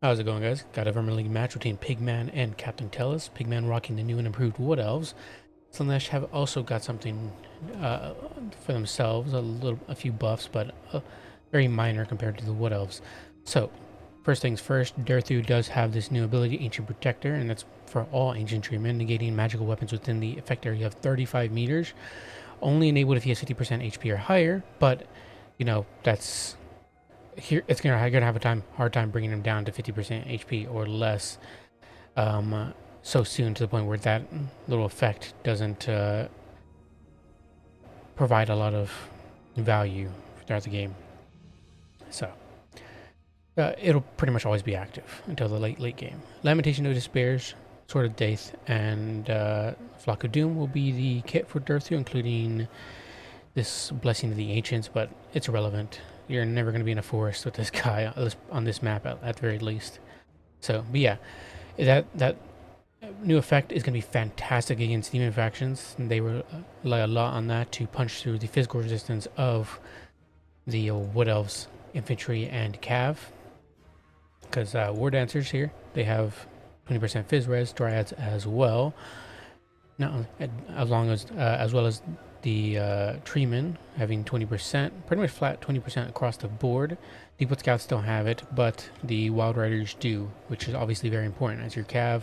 How's it going, guys? Got a Vermin League match between Pigman and Captain Tellus. Pigman rocking the new and improved Wood Elves. Slaanesh have also got something for themselves, a few buffs, but very minor compared to the Wood Elves. So, first things first, Durthu does have this new ability, Ancient Protector, and that's for all ancient treatment, negating magical weapons within the effect area of 35 meters. Only enabled if he has 50% HP or higher, but, that's here it's gonna have a hard time bringing him down to 50% HP or less so soon, to the point where that little effect doesn't provide a lot of value throughout the game. So it'll pretty much always be active until the late game. Lamentation of Despairs, Sword of Death, and Flock of Doom will be the kit for Durthu, including this Blessing of the Ancients, but it's irrelevant. You're never going to be in a forest with this guy on this map at the very least. So, but yeah, that new effect is going to be fantastic against demon factions. And they rely a lot on that to punch through the physical resistance of the Wood Elves, Infantry, and Cav. Because War Dancers here, they have 20% Fizz Res, Dryads as well. Now, as well as the Treemen having 20%, pretty much flat 20% across the board. Deepwood Scouts don't have it, but the Wild Riders do, which is obviously very important. As your Cav,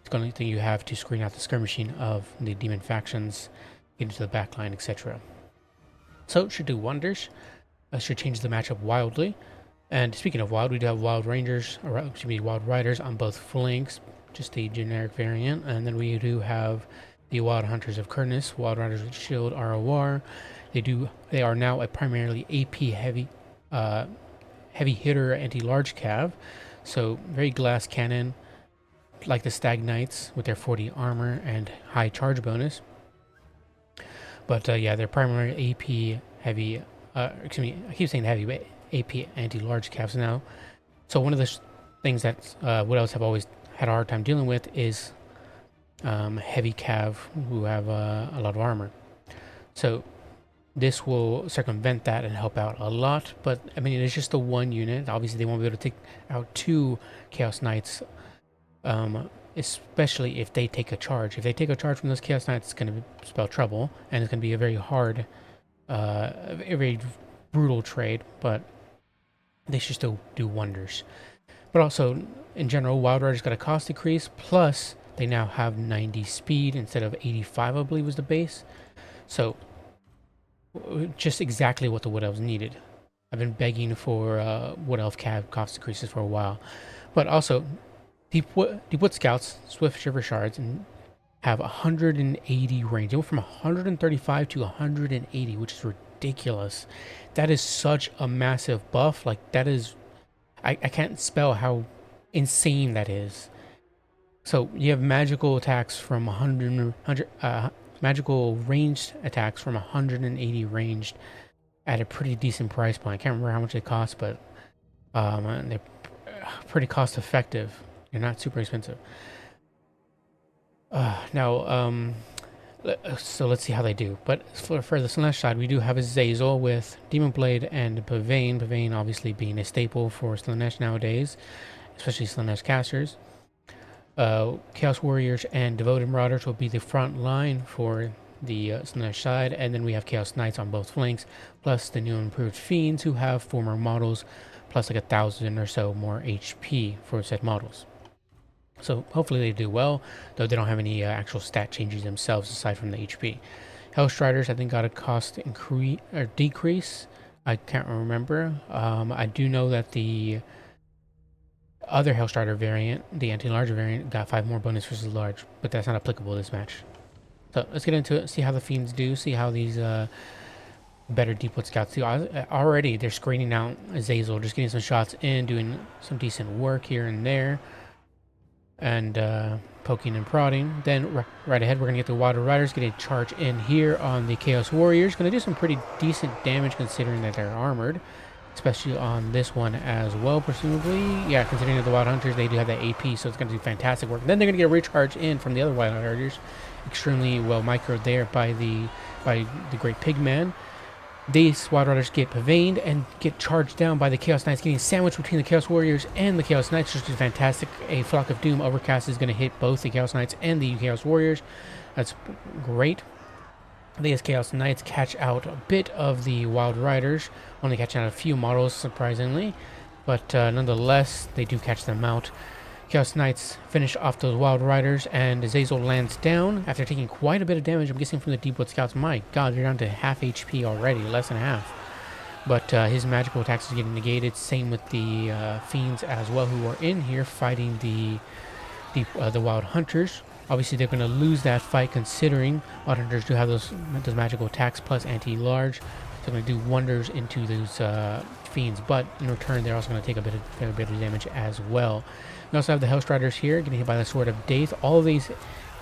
it's the only thing you have to screen out the skirmishing of the demon factions, get into the backline, etc. So it should do wonders. Should change the matchup wildly. And speaking of wild, we do have Wild Riders on both flanks, just the generic variant, and then we do have the Wild Hunters of Kurnus, Wild Riders with Shield, ROR. They are now a primarily AP heavy hitter anti-large cav, so very glass cannon, like the Stag Knights with their 40 armor and high charge bonus. But yeah, they're primarily AP heavy. Excuse me, I keep saying heavy, but AP anti-large cavs now. So one of the things that Wood Elves have always had a hard time dealing with is heavy cav who have a lot of armor. So this will circumvent that and help out a lot. But I mean, it's just the one unit. Obviously, they won't be able to take out two Chaos Knights, especially if they take a charge. If they take a charge from those Chaos Knights, it's going to spell trouble, and it's going to be a very hard, a very brutal trade. But they should still do wonders. But also, in general, Wild Riders got a cost decrease, plus they now have 90 speed instead of 85, I believe was the base. So, just exactly what the Wood Elves needed. I've been begging for Wood Elf Cav cost decreases for a while. But also, Deepwood Scouts, Swift Shiver Shards, and have 180 range. They went from 135 to 180, which is ridiculous. That is such a massive buff. Like, that is... I can't spell how insane that is. So you have magical attacks from 100 magical ranged attacks from 180 ranged at a pretty decent price point. I can't remember how much they cost, but they're pretty cost effective. They're not super expensive. So let's see how they do. But for the Slaanesh side, we do have Azazel with Demon Blade and Pavane. Pavane obviously being a staple for Slaanesh nowadays, especially Slaanesh casters. Chaos Warriors and Devoted Marauders will be the front line for the Slaanesh side, and then we have Chaos Knights on both flanks, plus the new improved Fiends who have 4 more models, plus like 1,000 or so more HP for said models. So hopefully they do well, though they don't have any actual stat changes themselves aside from the HP. Hellstriders, I think, got a cost increase or decrease. I can't remember. I do know that the other Hellstrider variant, the anti-large variant, got 5 more bonus versus large, but that's not applicable this match. So let's get into it, see how the Fiends do, see how these better Deepwood Scouts do. Already they're screening out Azazel, just getting some shots in, doing some decent work here and there, and poking and prodding. Then right ahead, we're going to get the Wild Riders, get a charge in here on the Chaos Warriors. Going to do some pretty decent damage considering that they're armored, especially on this one as well, presumably. Yeah, considering that the Wild Hunters, they do have that AP, so it's going to do fantastic work. Then they're going to get a recharge in from the other Wild Riders. Extremely well microed there by the Great Pigman. These Wild Riders get paveined and get charged down by the Chaos Knights, getting sandwiched between the Chaos Warriors and the Chaos Knights, which is fantastic. A Flock of Doom Overcast is going to hit both the Chaos Knights and the Chaos Warriors. That's great. These Chaos Knights catch out a bit of the Wild Riders, only catching out a few models, surprisingly. But nonetheless, they do catch them out. Chaos Knights finish off those Wild Riders, and Azazel lands down after taking quite a bit of damage, I'm guessing, from the Deepwood Scouts. My god, they're down to half HP already, less than half. But his magical attacks is getting negated. Same with the Fiends as well, who are in here fighting the Wild Hunters. Obviously, they're going to lose that fight, considering Wild Hunters do have those magical attacks plus anti-large. They're going to do wonders into those Fiends, but in return, they're also going to take a bit of damage as well. We also have the Hellstriders here, getting hit by the Sword of Death. All of these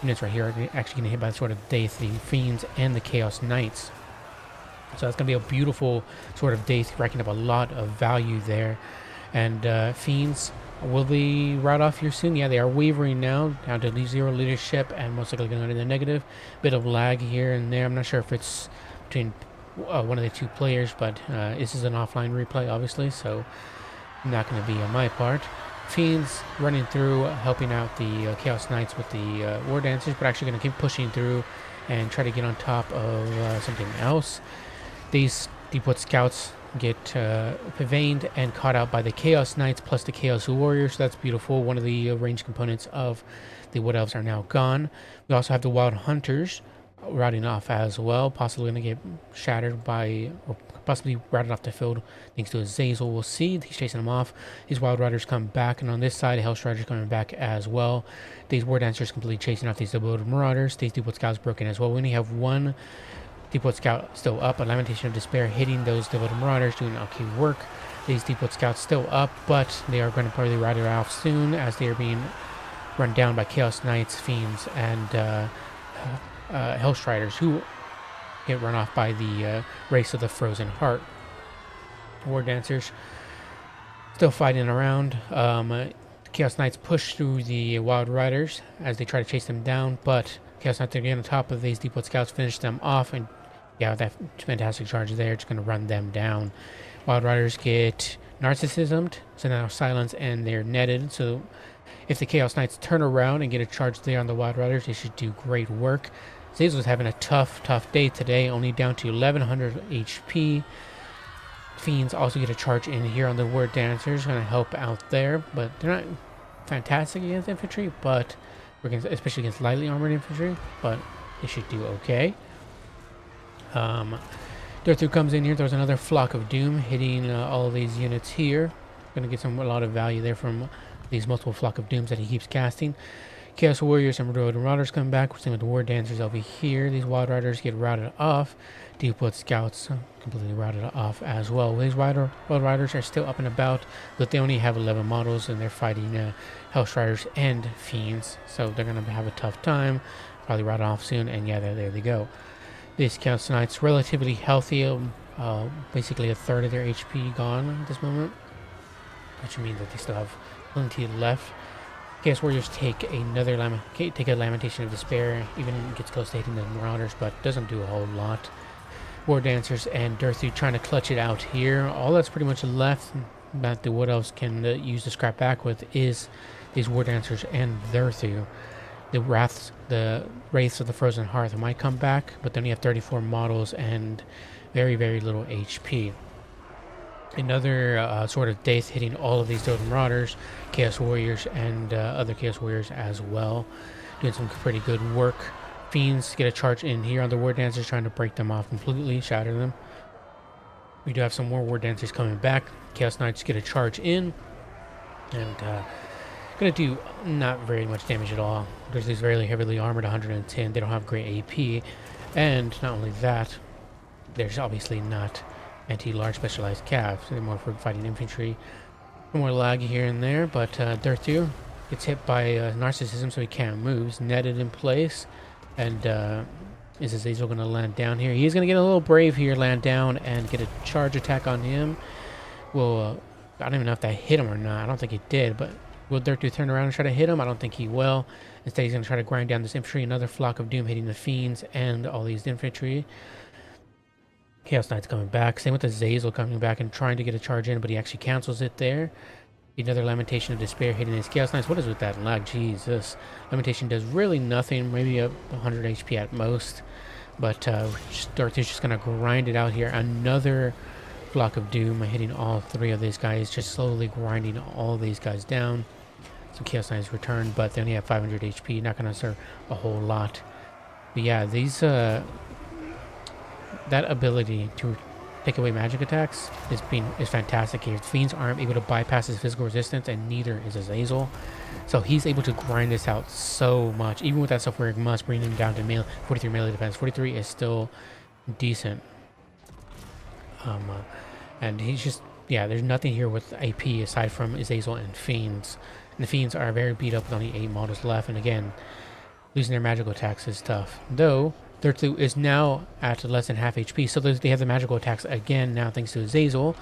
units right here are actually getting hit by the Sword of Death, the Fiends and the Chaos Knights. So that's going to be a beautiful Sword of Death, racking up a lot of value there. And Fiends, will they ride off here soon? Yeah, they are wavering now, down to 0 leadership, and most likely going to the negative. Bit of lag here and there. I'm not sure if it's between one of the two players, but this is an offline replay, obviously, so not going to be on my part. Fiends running through, helping out the Chaos Knights with the War Dancers, but actually going to keep pushing through and try to get on top of something else. These Deepwood Scouts get paveined and caught out by the Chaos Knights plus the Chaos Warriors, so that's beautiful. One of the ranged components of the Wood Elves are now gone. We also have the Wild Hunters routing off as well, possibly going to get shattered by, or possibly routed off the field thanks to Azazel. We'll see. He's chasing them off. These Wild Riders come back, and on this side, Hellstriders coming back as well. These War Dancers completely chasing off these Devoted Marauders. These Deepwood Scouts broken as well. We only have one Deepwood Scout still up, a Lamentation of Despair hitting those Devoted Marauders, doing okay work. These Deepwood Scouts still up, but they are going to probably ride it off soon as they are being run down by Chaos Knights, Fiends, and Hellstriders, who get run off by the Race of the Frozen Heart. War Dancers still fighting around. Chaos Knights push through the Wild Riders as they try to chase them down, but Chaos Knights are getting on top of these Deepwood Scouts, finish them off, and yeah, that fantastic charge there, just going to run them down. Wild Riders get narcissismed, so now silence, and they're netted, so if the Chaos Knights turn around and get a charge there on the Wild Riders, they should do great work. Azazel's having a tough day today, only down to 1100 HP. Fiends also get a charge in here on the War Dancers, going to help out there, but they're not fantastic against infantry, but especially against lightly armored infantry, but they should do okay. Durthu comes in here, throws another Flock of Doom, hitting all of these units here. Going to get a lot of value there from these multiple Flock of Dooms that he keeps casting. Chaos Warriors and Marauders come back. We're seeing with the War Dancers over here. These Wild Riders get routed off. Deepwood Scouts completely routed off as well. These Wild Riders are still up and about, but they only have 11 models, and they're fighting Hellstriders and Fiends, so they're going to have a tough time. Probably route off soon, and yeah, there they go. These Chaos Knights relatively healthy, basically a third of their HP gone at this moment, which means that they still have plenty left. Chaos Warriors take a Lamentation of Despair, even gets close to hitting the Marauders, but doesn't do a whole lot. War Dancers and Durthu trying to clutch it out here. All that's pretty much left that the Wood Elves can use to scrap back with is these War Dancers and Durthu. The Wraiths of the Frozen Hearth might come back, but they only have 34 models and very, very little HP. Another Sword of Death hitting all of these Devoted Marauders, Chaos Warriors, and other Chaos Warriors as well. Doing some pretty good work. Fiends get a charge in here on the War Dancers, trying to break them off completely, shatter them. We do have some more War Dancers coming back. Chaos Knights get a charge in, and gonna do not very much damage at all. There's these very heavily armored 110. They don't have great AP, and not only that, there's obviously not anti-large specialized calves. They're more for fighting infantry. More lag here and there, but Durthu gets hit by Narcissism, so he can't move. He's netted in place, and is Azazel going to land down here? He's going to get a little brave here, land down, and get a charge attack on him. Well, I don't even know if that hit him or not. I don't think it did, but will Durthu turn around and try to hit him? I don't think he will. Instead, he's going to try to grind down this infantry. Another Flock of Doom hitting the Fiends and all these infantry. Chaos Knight's coming back. Same with Azazel coming back and trying to get a charge in, but he actually cancels it there. Another Lamentation of Despair hitting his Chaos Knights. What is with that lag? Jesus. Lamentation does really nothing. Maybe a 100 HP at most. But Darth is just going to grind it out here. Another Flock of Doom hitting all three of these guys. Just slowly grinding all these guys down. Some Chaos Knights return, but they only have 500 HP. Not going to serve a whole lot. But yeah, these... that ability to take away magic attacks is fantastic here. Fiends aren't able to bypass his physical resistance, and neither is Azazel. So he's able to grind this out so much. Even with that Sulfuric Musk, bringing him down to 43 melee defense. 43 is still decent. And he's just, yeah, there's nothing here with AP aside from Azazel and Fiends. And the Fiends are very beat up with only 8 models left. And again, losing their magical attacks is tough. Though, Durthu is now at less than half HP, so they have the magical attacks again now thanks to Azazel.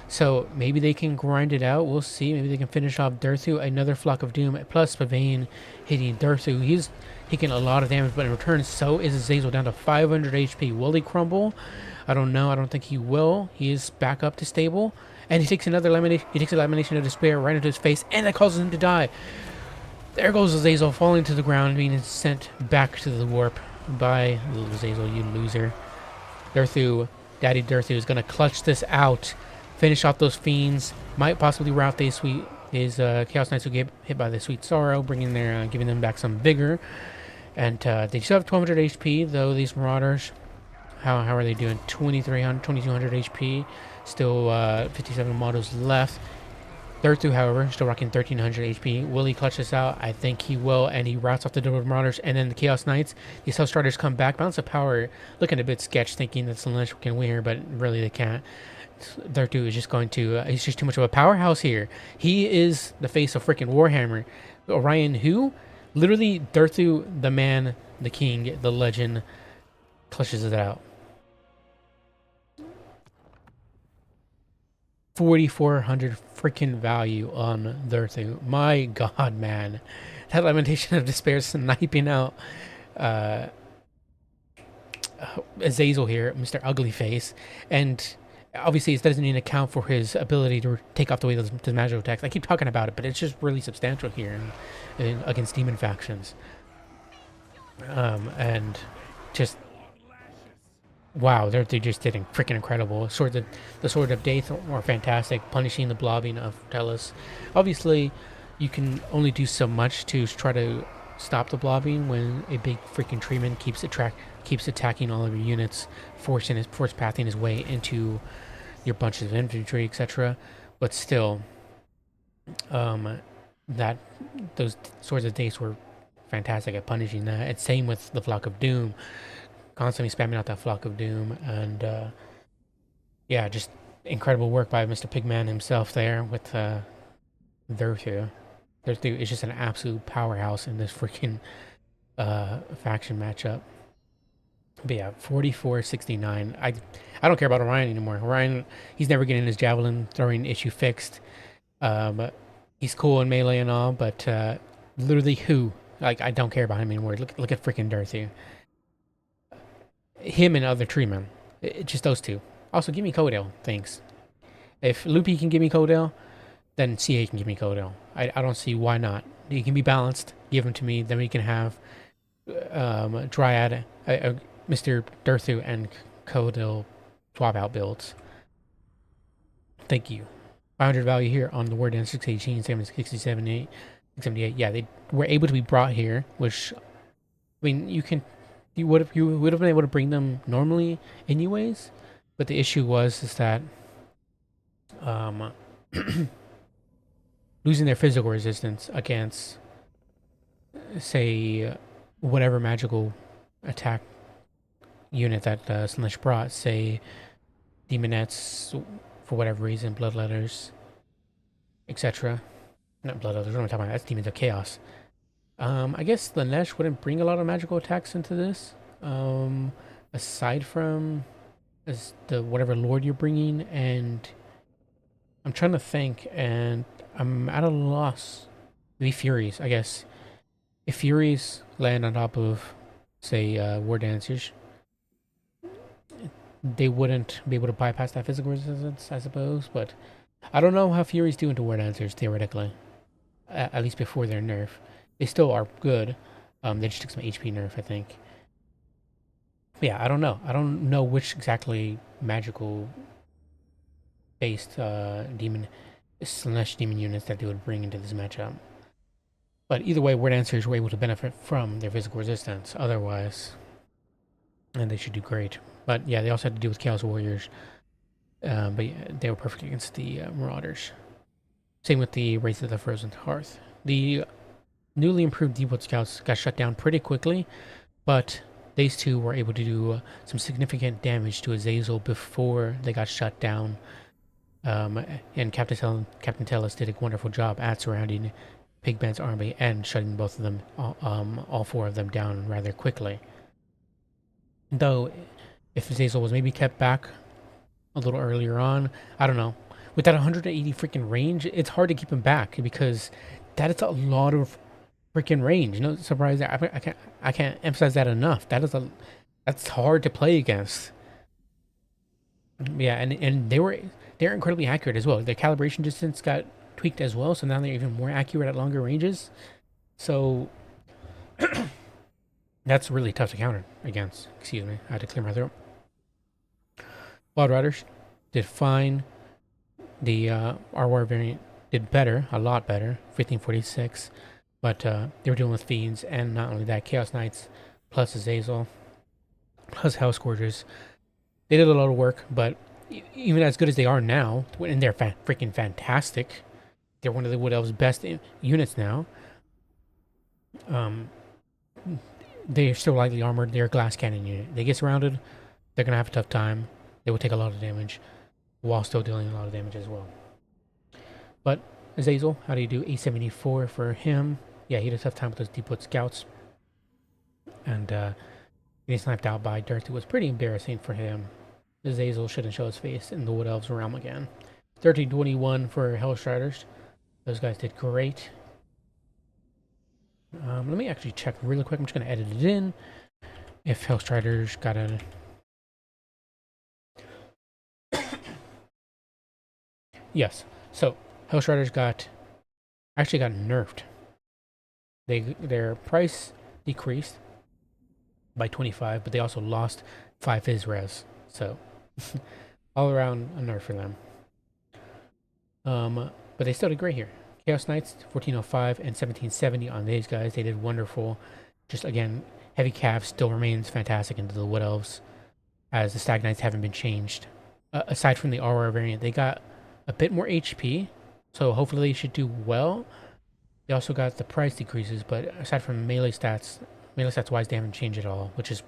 So maybe they can grind it out. We'll see. Maybe they can finish off Durthu. Another Flock of Doom plus Pavane hitting Durthu. He's taking a lot of damage, but in return, so is Azazel down to 500 HP. Will he crumble? I don't know. I don't think he will. He is back up to stable, and he takes another lamination. He takes a Lamination of Despair right into his face, and that causes him to die. There goes Azazel falling to the ground, being sent back to the warp by Azazel, you loser. Durthu, Daddy Durthu is going to clutch this out, finish off those Fiends, might possibly rout his Chaos Knights who get hit by the Sweet Sorrow, giving them back some vigor. And they still have 1200 HP, though, these Marauders. How are they doing? 2200 HP, still 57 models left. Durthu, however, still rocking 1300 HP. Will he clutch this out? I think he will, and he routes off the Dwarven Marauders, and then the Chaos Knights. These Self-Starters come back. Balance of Power looking a bit sketch, thinking that Slaanesh can win here, but really they can't. Durthu is just going to... he's just too much of a powerhouse here. He is the face of freaking Warhammer. Orion who? Literally, Durthu, the man, the king, the legend, clutches it out. 4,400 freaking value on Durthu. My god, man. That Lamentation of Despair sniping out Azazel here, Mr. Ugly Face. And obviously it doesn't even account for his ability to take off the way those magical attacks. I keep talking about it, but it's just really substantial here against demon factions. And just... wow, they're just getting freaking incredible. The Sword of Death are fantastic, punishing the blobbing of Tellus. Obviously, you can only do so much to try to stop the blobbing when a big freaking treeman keeps attacking all of your units, force pathing his way into your bunches of infantry, etc. But still, those Swords of Death were fantastic at punishing that. And same with the Flock of Doom. Constantly spamming out that Flock of Doom, and yeah, just incredible work by Mr. Pigman himself there with Durthu. Durthu is just an absolute powerhouse in this freaking faction matchup. But yeah, 44-69. I don't care about Orion anymore. Orion, he's never getting his javelin throwing issue fixed. He's cool in melee and all, but literally who? Like, I don't care about him anymore. Look at freaking Durthu. Him and other treemen. Just those two. Also, give me Codell. Thanks. If Loopy can give me Codell, then CA can give me Codell. I don't see why not. He can be balanced. Give him to me. Then we can have Dryad, Mr. Durthu, and Codell swap out builds. Thank you. 500 value here on the Word and 618, 678. Yeah, they were able to be brought here, which, I mean, you would have been able to bring them normally anyways, but the issue is that losing their physical resistance against, say, whatever magical attack unit that Slaanesh brought, say Demonettes for whatever reason, Bloodletters, etc. Not Bloodletters, what am I talking about? That's Demons of Chaos. I guess Slaanesh wouldn't bring a lot of magical attacks into this, aside from the whatever lord you're bringing, and I'm trying to think, and I'm at a loss. Maybe Furies, I guess. If Furies land on top of, say, War Dancers, they wouldn't be able to bypass that physical resistance, I suppose. But I don't know how Furies do into Word Answers, theoretically. At least before their nerf. They still are good. They just took some HP nerf, I think. But yeah, I don't know. I don't know which exactly magical based demon Slaanesh demon units that they would bring into this matchup. But either way, Word Answers were able to benefit from their physical resistance. Otherwise, and they should do great. But yeah, they also had to deal with Chaos Warriors. But yeah, they were perfect against the Marauders. Same with the Wraith of the Frozen Hearth. The newly improved Deepwood Scouts got shut down pretty quickly, but these two were able to do some significant damage to Azazel before they got shut down. And Captain Tellus did a wonderful job at surrounding Pigman's army and shutting both of them, all four of them down rather quickly. Though, if Azazel was maybe kept back a little earlier on, I don't know. With that 180 freaking range, it's hard to keep him back because that is a lot of freaking range. You know, surprised I can't emphasize that enough. That's hard to play against. Yeah, and they're incredibly accurate as well. Their calibration distance got tweaked as well, so now they're even more accurate at longer ranges. So that's really tough to counter against. Excuse me, I had to clear my throat. Wild Riders did fine. The RWAR variant did better, a lot better, 1546. But they were dealing with Fiends, and not only that, Chaos Knights, plus Azazel, plus Hell Scourgers. They did a lot of work, but even as good as they are now, and they're freaking fantastic, they're one of the Wood Elves' best units now. They're still lightly armored. They're a glass cannon unit. They get surrounded, they're going to have a tough time. They will take a lot of damage while still dealing a lot of damage as well. But Azazel, how do you do? 874 for him. Yeah, he had a tough time with those Deepwood Scouts. And getting sniped out by Dirt was pretty embarrassing for him. Azazel shouldn't show his face in the Wood Elves realm again. 1321 for Hellstriders. Those guys did great. Let me actually check really quick. I'm just going to edit it in. If Hellstriders got a... Yes. So, Hellstriders actually got nerfed. Their price decreased by 25, but they also lost 5 phys res. So, all around a nerf for them. But they still did great here. Chaos Knights, 1405 and 1770 on these guys. They did wonderful. Just again, Heavy Cav still remains fantastic into the Wood Elves, as the Stag Knights haven't been changed. Aside from the Aurora variant, they got a bit more HP, so hopefully they should do well. They also got the price decreases, but aside from melee stats wise, they haven't changed at all, which is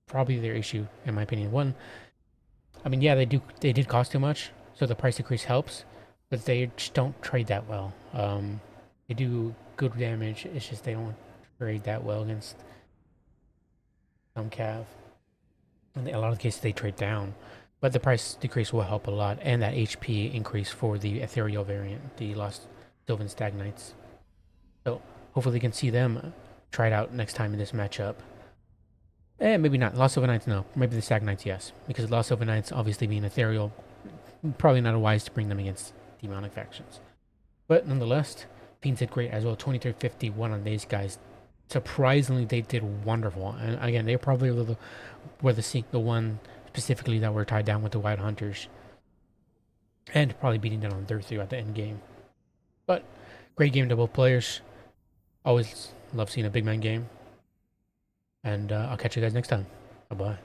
probably their issue, in my opinion. One, I mean, yeah, they did cost too much, so the price decrease helps, but they just don't trade that well. They do good damage, it's just they don't trade that well against some Cav. In a lot of cases, they trade down. But the price decrease will help a lot, and that HP increase for the Ethereal variant, the Lost Sylvan Stag Knights. So hopefully we can see them try it out next time in this matchup. Maybe not. Lost Sylvan Knights, no. Maybe the Stag Knights, yes. Because Lost Sylvan Knights, obviously being Ethereal, probably not wise to bring them against demonic factions. But nonetheless, Fiends did great as well. 2351 on these guys. Surprisingly, they did wonderful. And again, they probably were the one specifically that were tied down with the Wild Hunters. And probably beating down on Thurthu at the end game. But great game to both players. Always love seeing a big man game. And I'll catch you guys next time. Bye-bye.